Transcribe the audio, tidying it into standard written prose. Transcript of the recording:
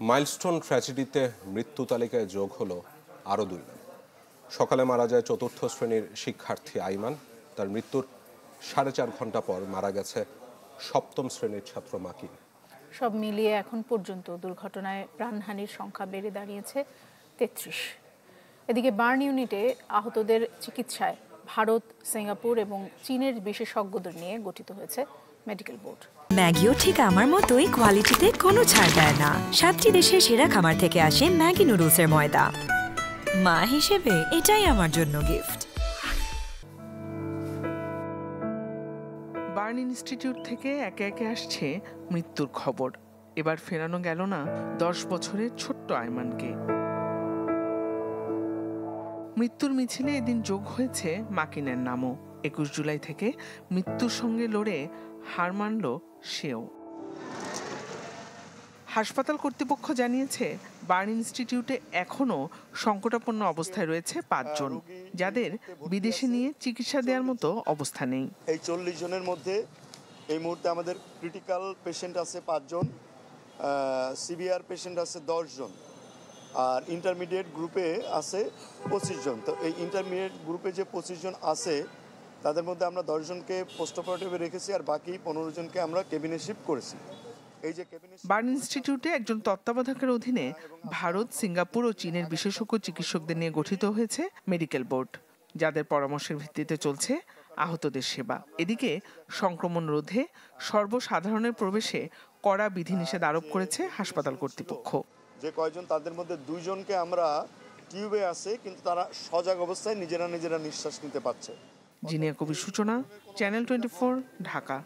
Milestone ট্র্যাজেডিতে মৃত্যু তালিকায় যোগ হলো আরও 2 নাম। সকালে মারা যায় চতুর্থ শ্রেণীর শিক্ষার্থী আইমান। তার মৃত্যুর 4.5 ঘন্টা পর মারা গেছে সপ্তম শ্রেণীর ছাত্র মাকিন। সব মিলিয়ে এখন পর্যন্ত দুর্ঘটনায় প্রাণহানির সংখ্যা বেড়ে দাঁড়িয়েছে 33। এদিকে বার্ন ইউনিটে আহতদের চিকিৎসায় ভারত, সিঙ্গাপুর এবং চীনের বিশেষজ্ঞদের নিয়ে গঠিত হয়েছে মেডিকেল বোর্ড। ম্যাগিও ঠিক আমার মতোই কোয়ালিটিতে কোনো ছাড় দেয় না। 7টি দেশের সেরা খামার থেকে আসে ম্যাগি নুডলসের ময়দা। মা হিসেবে এটাই আমার জন্য গিফট। বার্ন ইনস্টিটিউট থেকে একে একে আসছে মৃত্যুর খবর। এবার ফেরানো গেল না 10 বছরের ছোট্ট আইমানকে। মৃত্যুর মিছিলে এদিন যোগ হয়েছে মাকিনের নামও। 21 জুলাই থেকে মৃত্যুর সঙ্গে লড়ে হার মানল সেও। হাসপাতাল কর্তৃপক্ষ জানিয়েছে বার্ন ইনস্টিটিউটে এখনও সংকটাপন্ন অবস্থায় রয়েছে 5 জন, যাদের বিদেশে নিয়ে চিকিৎসা দেওয়ার মতো অবস্থা নেই। এই 40 জনের মধ্যে এই মুহূর্তে আমাদের ক্রিটিক্যাল পেশেন্ট আছে 5 জন, সিভিয়ার পেশেন্ট আছে 10 জন, আর ইন্টারমিডিয়েট গ্রুপে আছে 25 জন। তো এই ইন্টারমিডিয়েট গ্রুপে যে 25 জন আছে তাদের মধ্যে আমরা 10 জনকে পোস্ট অপারেটিভে রেখেছি, আর বাকি 15 জনকে আমরা কেবিনে শিফট করেছি। বার্ন ইনস্টিটিউটে একজন তত্ত্বাবধায়কের অধীনে ভারত, সিঙ্গাপুর ও চীনের বিশেষজ্ঞ চিকিৎসকদের নিয়ে গঠিত হয়েছে মেডিকেল বোর্ড, যাদের পরামর্শের ভিত্তিতে চলছে আহতদের সেবা। এদিকে সংক্রমণ রোধে সর্বসাধারণের প্রবেশে কড়া বিধিনিষেধ আরোপ করেছে হাসপাতাল কর্তৃপক্ষ। যে কয়জন তাদের মধ্যে 2 জনকে আমরা টিউবে আছে, কিন্তু তারা সজাগ অবস্থায় নিজেরা নিঃশ্বাস নিতে পারছে। জিনিয়া কবির সূচনা, চ্যানেল 24, ঢাকা।